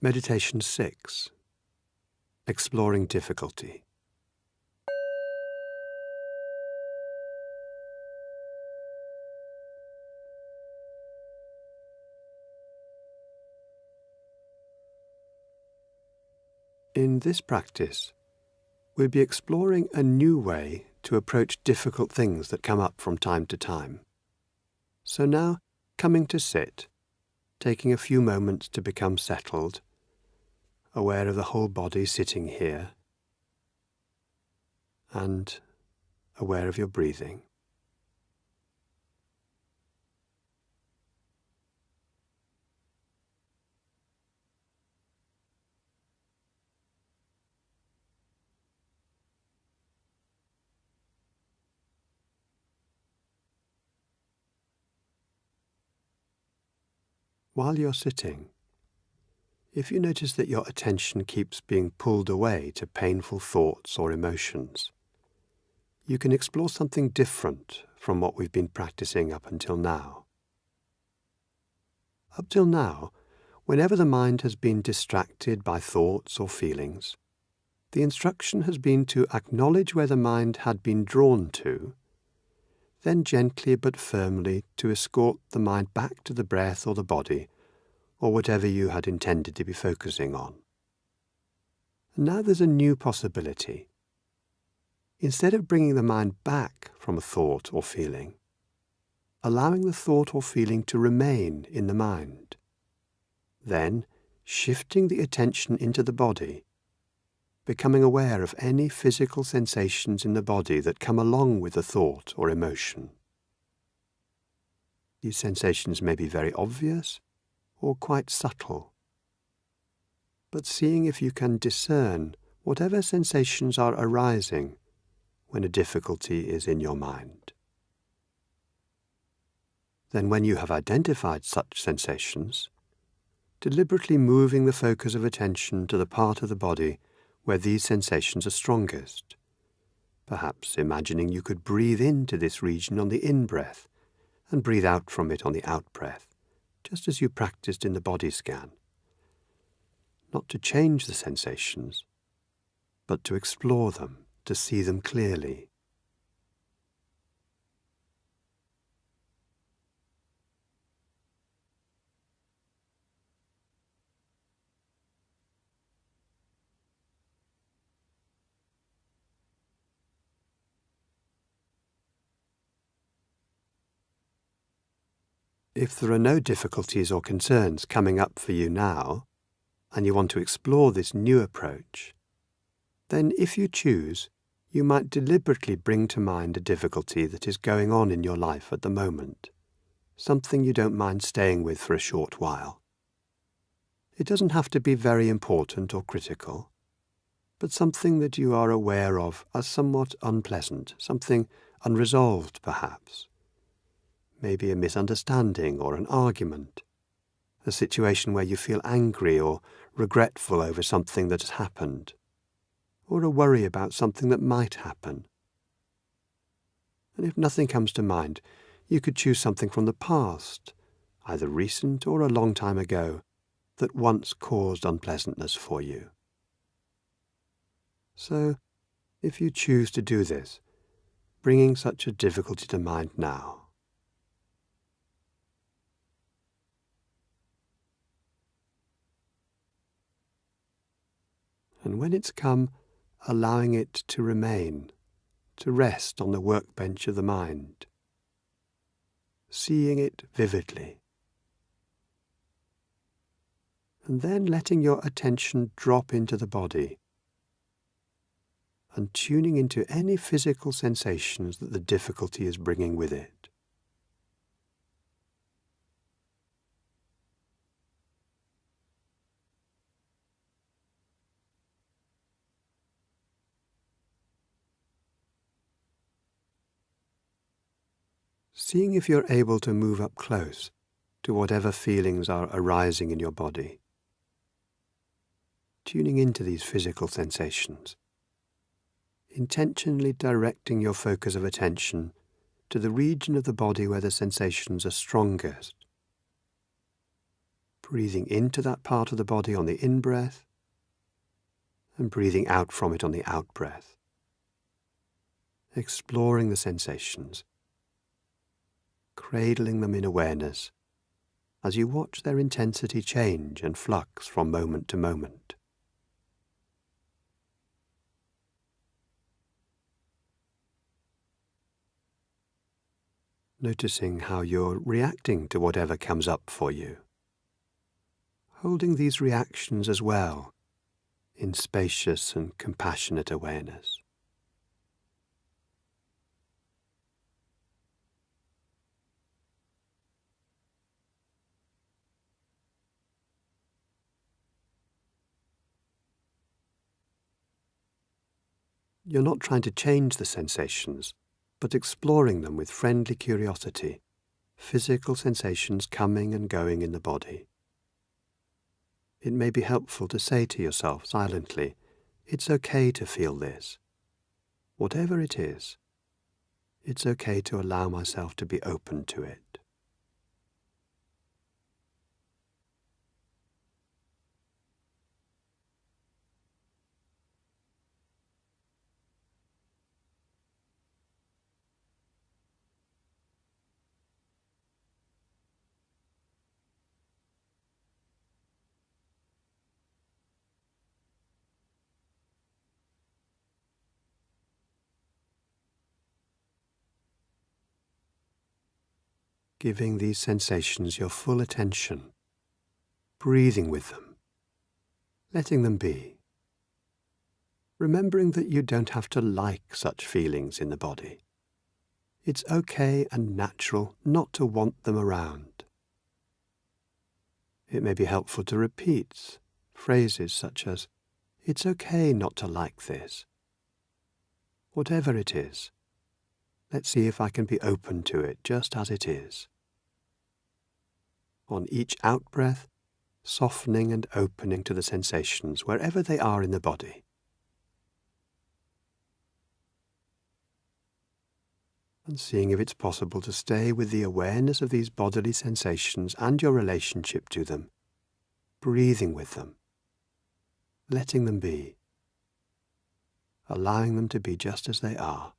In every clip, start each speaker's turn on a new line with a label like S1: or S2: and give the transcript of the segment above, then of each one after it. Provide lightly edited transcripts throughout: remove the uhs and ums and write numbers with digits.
S1: Meditation 6. Exploring difficulty. In this practice, we'll be exploring a new way to approach difficult things that come up from time to time. So now, coming to sit, taking a few moments to become settled, aware of the whole body sitting here, and aware of your breathing. While you're sitting, if you notice that your attention keeps being pulled away to painful thoughts or emotions, you can explore something different from what we've been practicing up until now. Up till now, whenever the mind has been distracted by thoughts or feelings, the instruction has been to acknowledge where the mind had been drawn to, then gently but firmly to escort the mind back to the breath or the body, or whatever you had intended to be focusing on. And now there's a new possibility. Instead of bringing the mind back from a thought or feeling, allowing the thought or feeling to remain in the mind, then shifting the attention into the body, becoming aware of any physical sensations in the body that come along with the thought or emotion. These sensations may be very obvious or quite subtle, but seeing if you can discern whatever sensations are arising when a difficulty is in your mind. Then when you have identified such sensations, deliberately moving the focus of attention to the part of the body where these sensations are strongest, perhaps imagining you could breathe into this region on the in-breath and breathe out from it on the out-breath, just as you practiced in the body scan. Not to change the sensations, but to explore them, to see them clearly. If there are no difficulties or concerns coming up for you now, and you want to explore this new approach, then if you choose, you might deliberately bring to mind a difficulty that is going on in your life at the moment, something you don't mind staying with for a short while. It doesn't have to be very important or critical, but something that you are aware of as somewhat unpleasant, something unresolved perhaps. Maybe a misunderstanding or an argument, a situation where you feel angry or regretful over something that has happened, or a worry about something that might happen. And if nothing comes to mind, you could choose something from the past, either recent or a long time ago, that once caused unpleasantness for you. So, if you choose to do this, bringing such a difficulty to mind now, and when it's come, allowing it to remain, to rest on the workbench of the mind, seeing it vividly, and then letting your attention drop into the body and tuning into any physical sensations that the difficulty is bringing with it. Seeing if you're able to move up close to whatever feelings are arising in your body. Tuning into these physical sensations. Intentionally directing your focus of attention to the region of the body where the sensations are strongest. breathing into that part of the body on the in-breath and breathing out from it on the out-breath, exploring the sensations, cradling them in awareness as you watch their intensity change and flux from moment to moment. Noticing how you're reacting to whatever comes up for you. Holding these reactions as well in spacious and compassionate awareness. You're not trying to change the sensations, but exploring them with friendly curiosity, physical sensations coming and going in the body. It may be helpful to say to yourself silently, it's okay to feel this. Whatever it is, it's okay to allow myself to be open to it. Giving these sensations your full attention, breathing with them, letting them be, remembering that you don't have to like such feelings in the body. It's okay and natural not to want them around. It may be helpful to repeat phrases such as, it's okay not to like this. Whatever it is, let's see if I can be open to it just as it is. On each out-breath, softening and opening to the sensations wherever they are in the body. And seeing if it's possible to stay with the awareness of these bodily sensations and your relationship to them, breathing with them, letting them be, allowing them to be just as they are.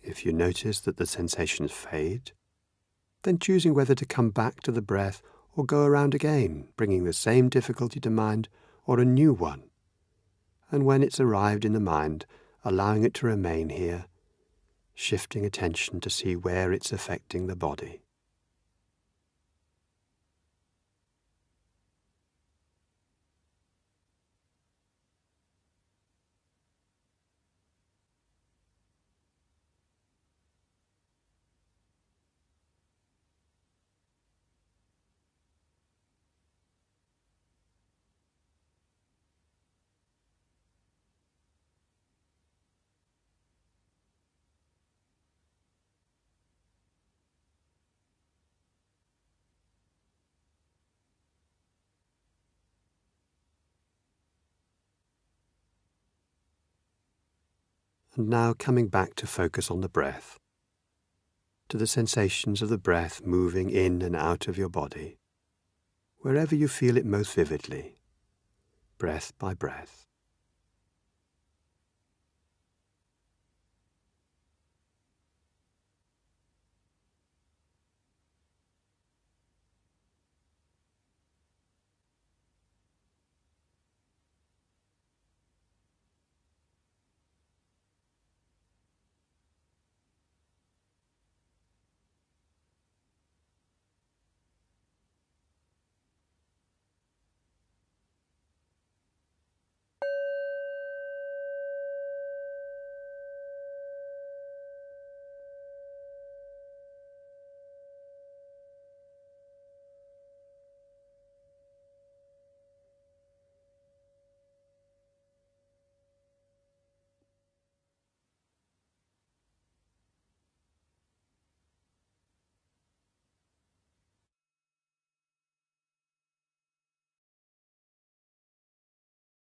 S1: If you notice that the sensations fade, then choosing whether to come back to the breath or go around again, bringing the same difficulty to mind or a new one. And when it's arrived in the mind, allowing it to remain here, shifting attention to see where it's affecting the body. And now coming back to focus on the breath, to the sensations of the breath moving in and out of your body, wherever you feel it most vividly, breath by breath.